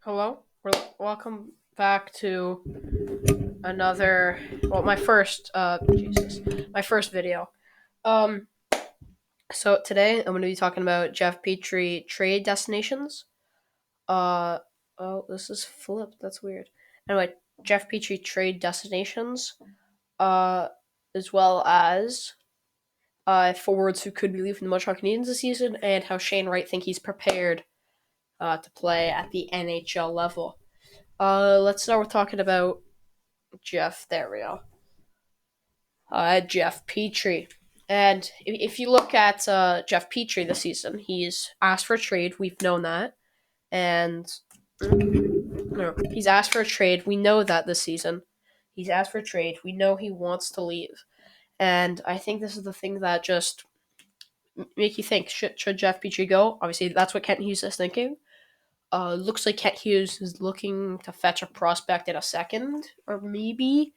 Hello. Welcome back to another. Well, my first. My first video. Um. So today I'm going to be talking about Jeff Petry trade destinations. Uh. Oh, this is flipped. That's weird. Anyway, Jeff Petry trade destinations. Uh, as well as forwards who could be leaving the Montreal Canadiens this season, and how Shane Wright think he's prepared to play at the NHL level. Let's start with talking about Jeff. There we go. Jeff Petry. And if you look at Jeff Petry this season, he's asked for a trade. We've known that. And he's asked for a trade. We know that this season. He's asked for a trade. We know he wants to leave. And I think this is the thing that just make you think, should Jeff Petry go? Obviously, that's what Kent Hughes is thinking. Looks like Kent Hughes is looking to fetch a prospect in a second, or maybe,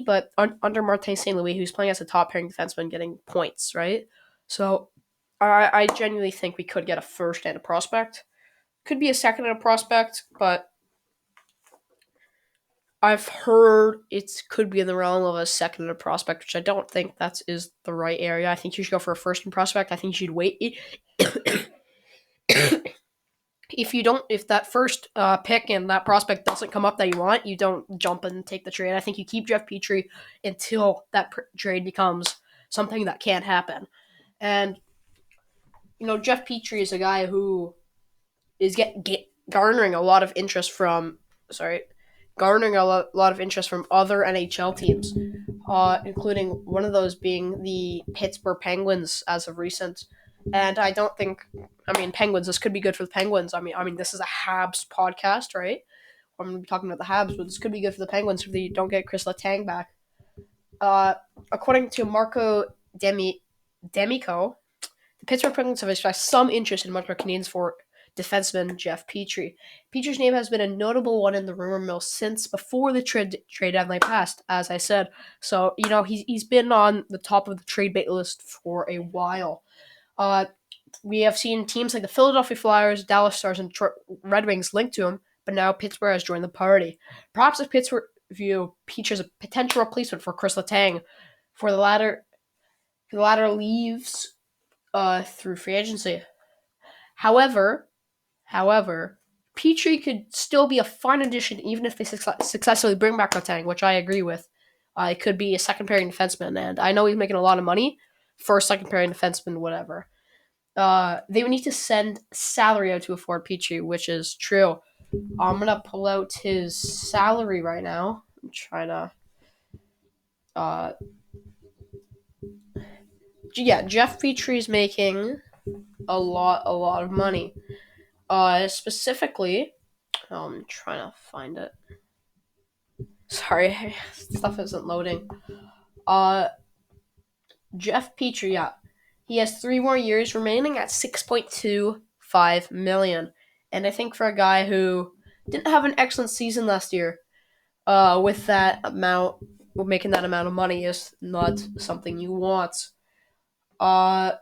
but under Martin St. Louis, who's playing as a top pairing defenseman, getting points, right? So I genuinely think we could get a first and a prospect. Could be a second and a prospect, but I've heard it could be in the realm of a second and a prospect, which I don't think that is the right area. I think you should go for a first and prospect. I think you should wait. If that first pick and that prospect doesn't come up that you want, you don't jump and take the trade. I think you keep Jeff Petry until that trade becomes something that can't happen. And Jeff Petry is a guy who is garnering a lot of interest from garnering a lot of interest from other NHL teams, including one of those being the Pittsburgh Penguins as of recent. And I don't think, Penguins. This could be good for the Penguins. This is a Habs podcast, right? I'm going to be talking about the Habs, but this could be good for the Penguins if they don't get Chris Letang back. According to Marco Demico, the Pittsburgh Penguins have expressed some interest in Montreal Canadiens for defenseman Jeff Petry. Petry's name has been a notable one in the rumor mill since before the trade deadline passed, as I said. So, he's been on the top of the trade bait list for a while. We have seen teams like the Philadelphia Flyers, Dallas Stars, and Detroit Red Wings linked to him, but now Pittsburgh has joined the party. Perhaps if Pittsburgh view Petry as a potential replacement for Chris Letang, for the latter leaves through free agency. However, Petry could still be a fine addition even if they successfully bring back Letang, which I agree with. It could be a second pairing defenseman, and I know he's making a lot of money for a second pairing defenseman, whatever. They would need to send salary out to afford Petry, which is true. I'm gonna pull out his salary right now. I'm trying to. Uh, Jeff Petry's making a lot of money. Specifically, I'm trying to find it. Sorry, stuff isn't loading. Uh, Jeff Petry, yeah, he has 3 more years remaining at 6.25 million, and I think for a guy who didn't have an excellent season last year, with that amount, making that amount of money is not something you want. Uh,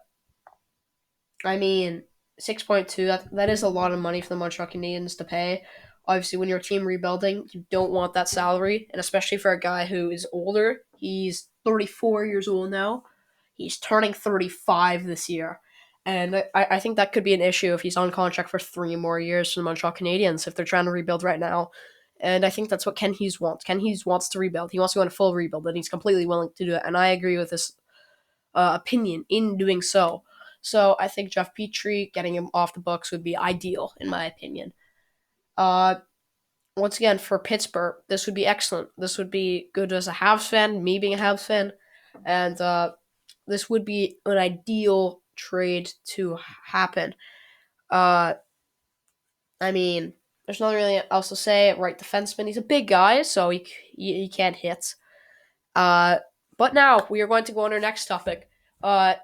I mean, 6.2, that is a lot of money for the Montreal Canadiens to pay. Obviously, when you're a team rebuilding, you don't want that salary, and especially for a guy who is older. He's 34 years old now. He's turning 35 this year. And I think that could be an issue if he's on contract for 3 more years for the Montreal Canadiens if they're trying to rebuild right now. And I think that's what Ken Hughes wants. Ken Hughes wants to rebuild. He wants to go on a full rebuild, and he's completely willing to do it. And I agree with this opinion in doing so. So I think Jeff Petry getting him off the books would be ideal, in my opinion. Uh, Once again, for Pittsburgh, this would be excellent. This would be good as a Habs fan, me being a Habs fan, and this would be an ideal trade to happen. Uh, there's nothing really else to say. Right defenseman, he's a big guy, so he can't hit. Uh, but now we are going to go on our next topic. Forwards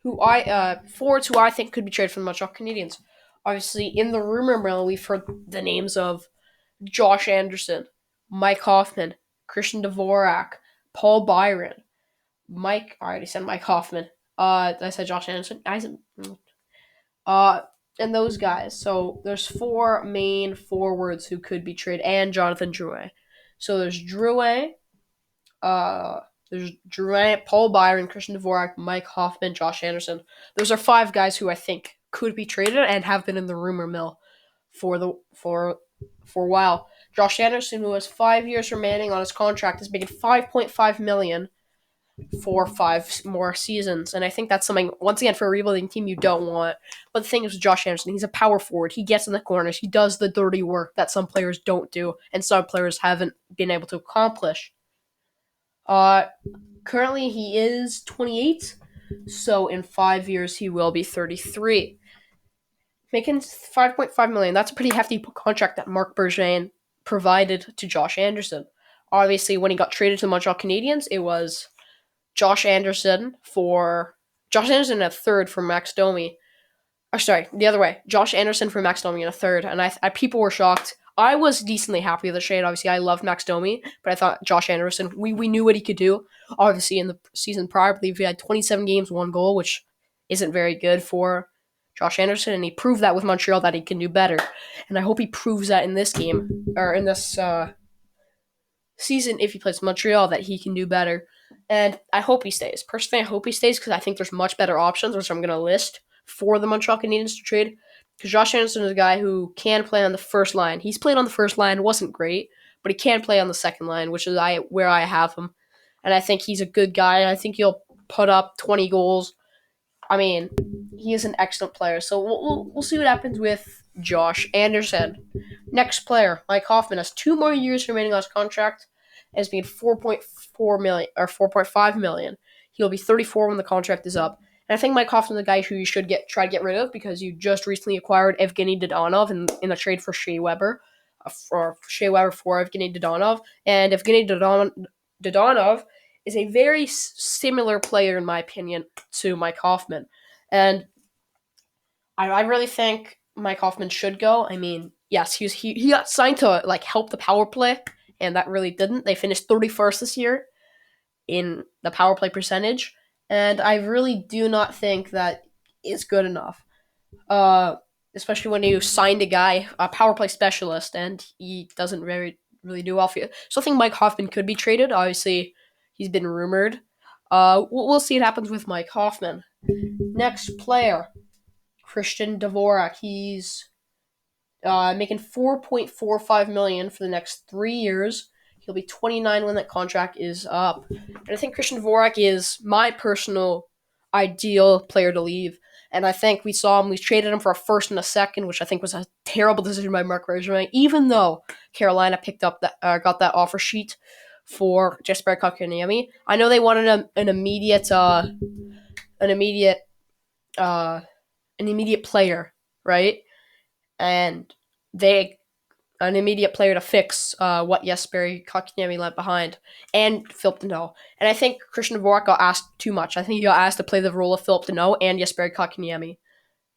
who I think could be traded from the Montreal Canadiens. Obviously, in the rumor mill, we've heard the names of Josh Anderson, Mike Hoffman, Christian Dvorak, Paul Byron, I already said Mike Hoffman. I said Josh Anderson. I said, and those guys. So there's four main forwards who could be traded, and Jonathan Drouin. So uh, there's Drouin, Paul Byron, Christian Dvorak, Mike Hoffman, Josh Anderson. Those are five guys who I think could be traded and have been in the rumor mill for a while. Josh Anderson, who has 5 years remaining on his contract, is making $5.5 million for 5 more seasons. And I think that's something, once again, for a rebuilding team you don't want. But the thing is with Josh Anderson, he's a power forward. He gets in the corners. He does the dirty work that some players don't do and some players haven't been able to accomplish. Uh, Currently, he is 28, so in 5 years, he will be 33. Making $5.5 million, that's a pretty hefty contract that Marc Bergevin provided to Josh Anderson. Obviously, when he got traded to the Montreal Canadiens, it was Josh Anderson and a third for Max Domi. Or sorry, the other way. Josh Anderson for Max Domi and a third, and people were shocked. I was decently happy with the trade. Obviously, I loved Max Domi, but I thought Josh Anderson, we knew what he could do. Obviously, in the season prior, I believe he had 27 games, 1 goal, which isn't very good for Josh Anderson, and he proved that with Montreal that he can do better. And I hope he proves that in this game, or in this season, if he plays Montreal, that he can do better. And I hope he stays. Personally, I hope he stays because I think there's much better options, which I'm going to list for the Montreal Canadiens to trade. Because Josh Anderson is a guy who can play on the first line. He's played on the first line, wasn't great, but he can play on the second line, which is where I have him. And I think he's a good guy. I think he'll put up 20 goals. I mean, he is an excellent player. So we'll see what happens with Josh Anderson. Next player, Mike Hoffman, has 2 more years remaining on his contract, and is being $4.4 million or $4.5 million. He'll be 34 when the contract is up. And I think Mike Hoffman's the guy who you should try to get rid of because you just recently acquired Evgeny Dadonov in a trade for Shea Weber, for Evgeny Dadonov. And Evgeny Dadonov is a very similar player, in my opinion, to Mike Hoffman. And I really think Mike Hoffman should go. I mean, yes, he got signed to help the power play, and that really didn't. They finished 31st this year in the power play percentage, and I really do not think that is good enough. Especially when you signed a power play specialist, and he doesn't really do well for you. So I think Mike Hoffman could be traded. Obviously, he's been rumored. We'll see what happens with Mike Hoffman. Next player, Christian Dvorak. He's making $4.45 million for the next 3 years. He'll be 29 when that contract is up. And I think Christian Dvorak is my personal ideal player to leave. And I think we traded him for a first and a second, which I think was a terrible decision by Marc Bergevin, even though Carolina got that offer sheet for Jesper Kotkaniemi. I know they wanted an immediate player, right? And an immediate player to fix what Jesper Kotkaniemi left behind, and Philip Deneau. And I think Christian Dvorak got asked too much. I think he got asked to play the role of Philip Deneau and Jesper Kotkaniemi.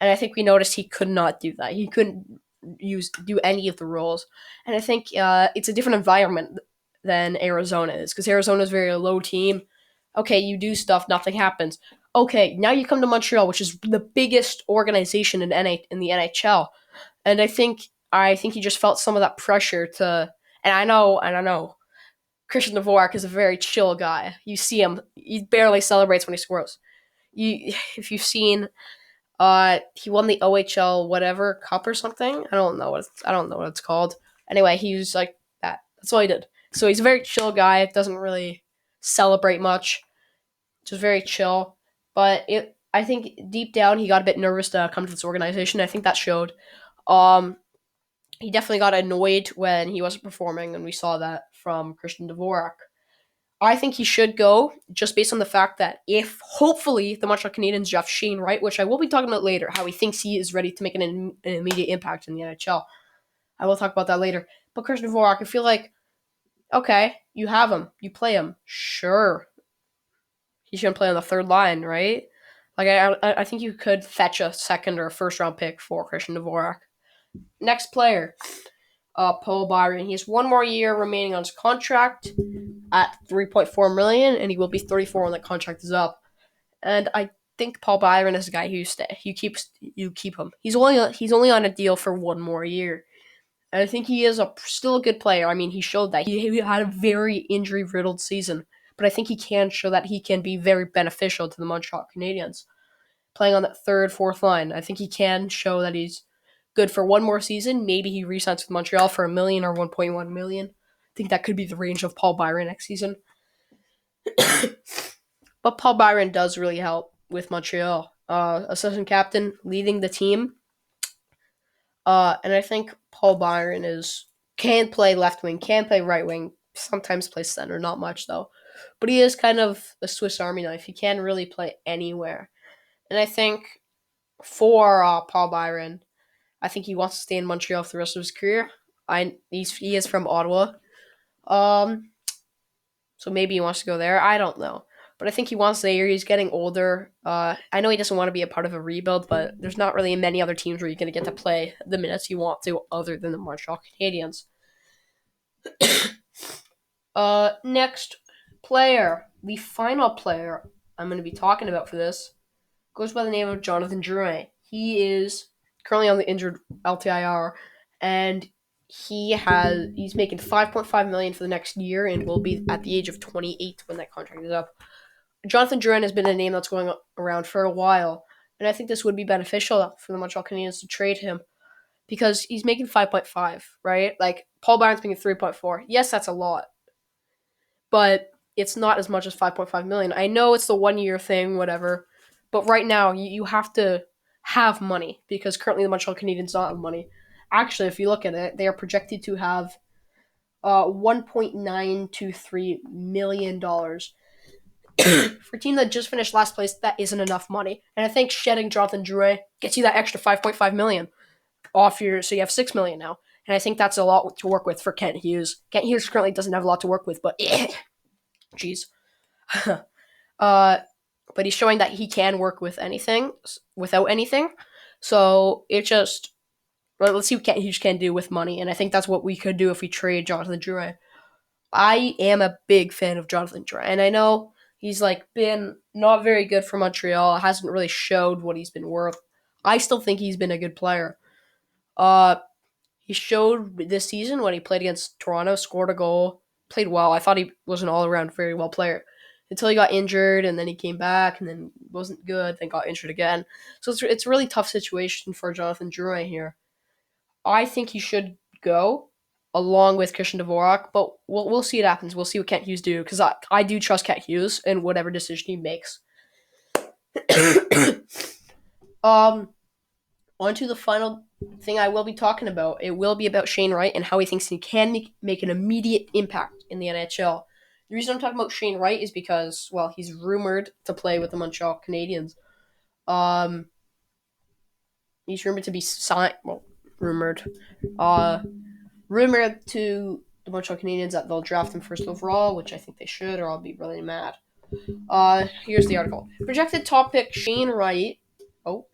And I think we noticed he could not do that. He couldn't do any of the roles. And I think it's a different environment than Arizona is, because Arizona is a very low team. Okay, you do stuff, nothing happens. Okay, now you come to Montreal, which is the biggest organization in the NHL. And I think he just felt some of that pressure to. And I know, Christian Dvorak is a very chill guy. You see him; he barely celebrates when he scores. If you've seen, he won the OHL whatever cup or something. I don't know what it's called. Anyway, he was like that. That's all he did. So he's a very chill guy. Doesn't really celebrate much. Just very chill. But I think deep down he got a bit nervous to come to this organization. I think that showed. He definitely got annoyed when he wasn't performing, and we saw that from Christian Dvorak. I think he should go, just based on the fact that if, hopefully, the Montreal Canadiens draft Shane Wright, which I will be talking about later, how he thinks he is ready to make an immediate impact in the NHL. I will talk about that later. But Christian Dvorak, I feel like, okay, you have him. You play him. Sure. He shouldn't play on the third line, right? I think you could fetch a second or a first-round pick for Christian Dvorak. Next player, Paul Byron. He has 1 more year remaining on his contract at $3.4 million, and he will be 34 when the contract is up. And I think Paul Byron is a guy who you keep him. He's only on a deal for 1 more year. And I think he is still a good player. I mean, he showed that he had a very injury riddled season, but I think he can show that he can be very beneficial to the Montreal Canadiens playing on that third, fourth line. I think he can show that he's good for 1 more season. Maybe he re-signs with Montreal for $1 million or 1.1 million. I think that could be the range of Paul Byron next season. But Paul Byron does really help with Montreal. Assistant captain, leading the team. And I think Paul Byron can play left wing, can play right wing, sometimes play center, not much though. But he is kind of a Swiss Army knife. He can really play anywhere. And I think for Paul Byron, I think he wants to stay in Montreal for the rest of his career. He is from Ottawa, um, so maybe he wants to go there. I don't know, but I think he wants to stay here. He's getting older. I know he doesn't want to be a part of a rebuild, but there's not really many other teams where you're going to get to play the minutes you want to, other than the Montreal Canadiens. Next player, the final player I'm going to be talking about for this, goes by the name of Jonathan Drouin. He is currently on the injured LTIR, and he's making $5.5 million for the next year, and will be at the age of 28 when that contract is up. Jonathan Drouin has been a name that's going around for a while, and I think this would be beneficial for the Montreal Canadiens to trade him because he's making 5.5, right? Like Paul Byron's making 3.4. Yes, that's a lot, but it's not as much as 5.5 million. I know it's the 1 year thing, whatever, but right now you have to have money because currently the Montreal Canadiens don't have money. Actually, if you look at it, they are projected to have $1.923 million. For a team that just finished last place, that isn't enough money. And I think shedding Jonathan Drouin gets you that extra 5.5 million off so you have 6 million now. And I think that's a lot to work with for Kent Hughes. Kent Hughes currently doesn't have a lot to work with, but jeez. But he's showing that he can work with anything without anything. So let's see what Kent Hughes can do with money, and I think that's what we could do if we trade Jonathan Drouin. I am a big fan of Jonathan Drouin, and I know he's been not very good for Montreal. Hasn't really showed what he's been worth. I still think he's been a good player. He showed this season when he played against Toronto, scored a goal, played well. I thought he was an all-around very well player until he got injured, and then he came back, and then wasn't good, then got injured again. So it's a really tough situation for Jonathan Drouin here. I think he should go along with Christian Dvorak, but we'll see what happens. We'll see what Kent Hughes do because I do trust Kent Hughes in whatever decision he makes. On to the final thing I will be talking about. It will be about Shane Wright and how he thinks he can make an immediate impact in the NHL. The reason I'm talking about Shane Wright is because, well, he's rumored to play with the Montreal Canadiens. He's rumored to be signed. Well, rumored to the Montreal Canadiens that they'll draft him first overall, which I think they should, or I'll be really mad. Here's the article. Projected top pick Shane Wright. Oh.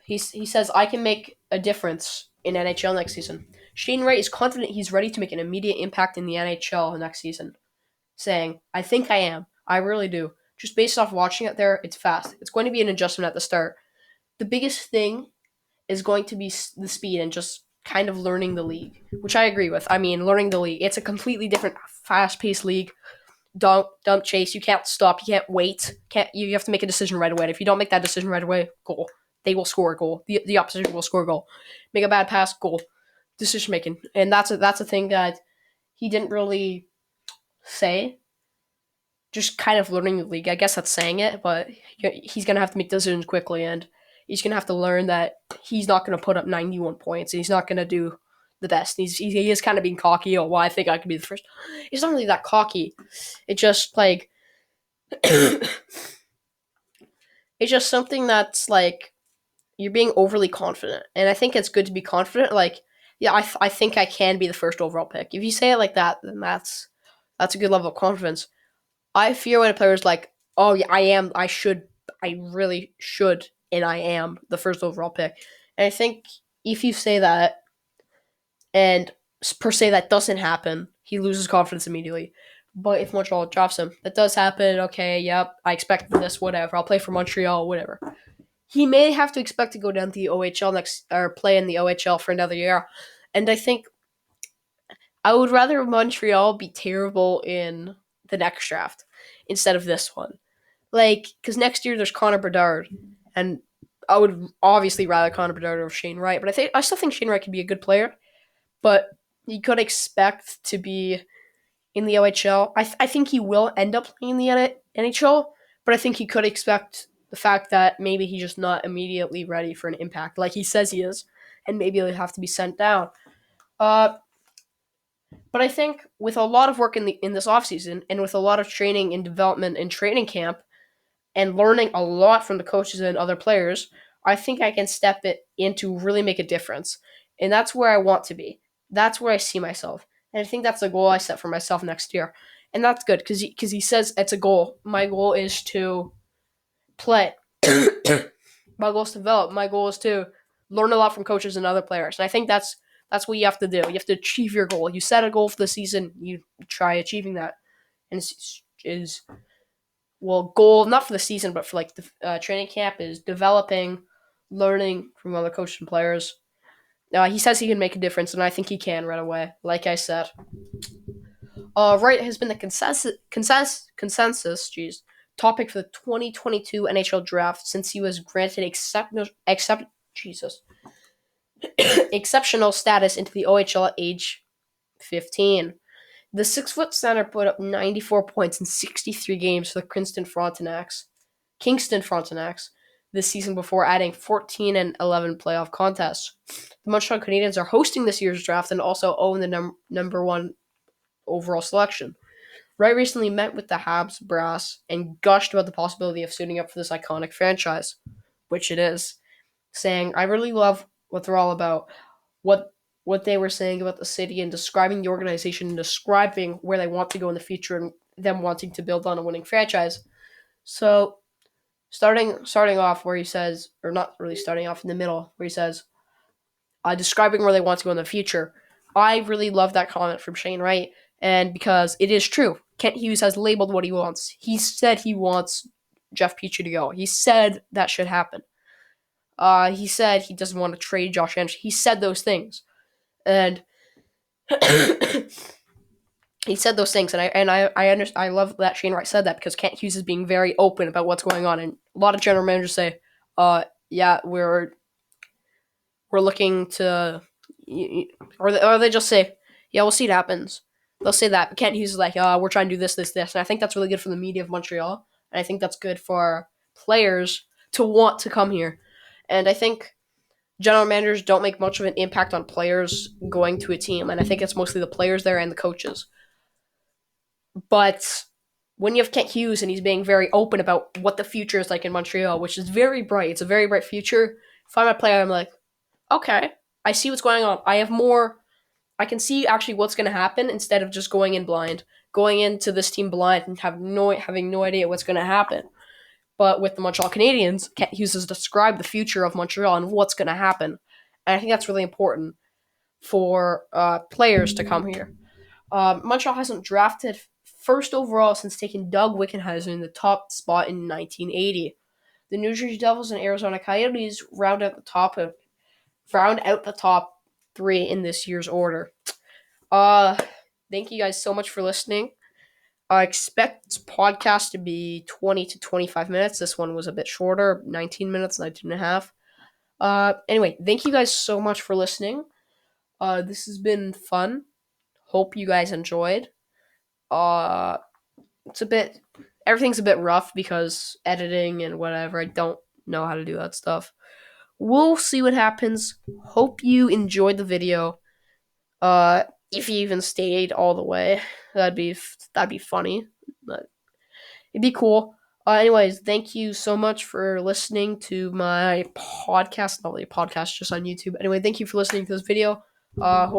He says, I can make a difference in NHL next season. Shane Wright is confident he's ready to make an immediate impact in the NHL next season, saying, I think I am. I really do. Just based off watching it there, it's fast. It's going to be an adjustment at the start. The biggest thing is going to be the speed and just kind of learning the league, which I agree with. I mean, learning the league. It's a completely different, fast-paced league. Dump chase. You can't stop. You can't wait. You have to make a decision right away. And if you don't make that decision right away, goal. They will score a goal. The opposition will score a goal. Make a bad pass, goal. Decision making. And that's a thing that he didn't really say. Just kind of learning the league. I guess that's saying it, but he's going to have to make decisions quickly, and he's going to have to learn that he's not going to put up 91 points, and he's not going to do the best. He is kind of being cocky. Oh, well, I think I could be the first. He's not really that cocky. It's just it's just something that's you're being overly confident, and I think it's good to be confident. I think I can be the first overall pick. If you say it like that, then that's a good level of confidence. I fear when a player is like, oh yeah, I am, I really should, and I am the first overall pick. And I think if you say that, and per se that doesn't happen, he loses confidence immediately. But if Montreal drops him, that does happen. Okay, yep, I expect this. Whatever, I'll play for Montreal. Whatever. He may have to expect to go down to the OHL next or play in the OHL for another year, and I think I would rather Montreal be terrible in the next draft instead of this one. Like, because next year there's Connor Bedard, and I would obviously rather Connor Bedard over Shane Wright. But I still think Shane Wright could be a good player, but you could expect to be in the OHL. I think he will end up playing in the NHL, but I think he could expect the fact that maybe he's just not immediately ready for an impact like he says he is, and maybe he'll have to be sent down. Uh, but I think with a lot of work in this offseason and with a lot of training and development and training camp and learning a lot from the coaches and other players, I think I can step it in to really make a difference. And that's where I want to be. That's where I see myself. And I think that's the goal I set for myself next year. And that's good because he says it's a goal. My goal is to play. My goal is to develop. My goal is to learn a lot from coaches and other players. And I think that's what you have to do. You have to achieve your goal. You set a goal for the season. You try achieving that. And is well, goal not for the season, but for like the training camp is developing, learning from other coaches and players. He says he can make a difference, and I think he can right away. Like I said, Wright has been the consensus, topic for the 2022 NHL draft since he was granted exceptional status into the OHL at age 15. The 6-foot center put up 94 points in 63 games for the Kingston Frontenacs this season before adding 14 and 11 playoff contests. The Montreal Canadiens are hosting this year's draft and also own the number one overall selection. Wright recently met with the Habs brass and gushed about the possibility of suiting up for this iconic franchise, which it is, saying, "I really love what they're all about. What they were saying about the city and describing the organization and describing where they want to go in the future and them wanting to build on a winning franchise." So starting off where he says, or not really starting off in the middle, where he says, describing where they want to go in the future. I really love that comment from Shane Wright, and because it is true. Kent Hughes has labeled what he wants. He said he wants Jeff Petry to go. He said that should happen. He said he doesn't want to trade Josh Anderson. He said those things. And he said those things, and I love that Shane Wright said that because Kent Hughes is being very open about what's going on, and a lot of general managers say, yeah, we're looking to, or they just say, yeah, we'll see what happens. They'll say that, but Kent Hughes is like, we're trying to do this, and I think that's really good for the media of Montreal, and I think that's good for players to want to come here, and I think general managers don't make much of an impact on players going to a team, and I think it's mostly the players there and the coaches. But when you have Kent Hughes and he's being very open about what the future is like in Montreal, which is very bright, it's a very bright future. If I'm a player, I'm like, okay, I see what's going on. I can see actually what's going to happen instead of just going in blind, going into this team blind and having no idea what's going to happen. But with the Montreal Canadiens, Kent Hughes has described the future of Montreal and what's going to happen. And I think that's really important for players to come here. Montreal hasn't drafted first overall since taking Doug Wickenheiser in the top spot in 1980. The New Jersey Devils and Arizona Coyotes round out the top three in this year's order. Thank you guys so much for listening. I expect podcast to be 20 to 25 minutes. This one was a bit shorter, 19 minutes, 19 and a half. Anyway, thank you guys so much for listening. This has been fun. Hope you guys enjoyed. Everything's a bit rough because editing and whatever. I don't know how to do that stuff. We'll see what happens. Hope you enjoyed the video. If you even stayed all the way, that'd be funny. But it'd be cool. Anyways, thank you so much for listening to my podcast. Not really a podcast, just on YouTube. Anyway, thank you for listening to this video. Hope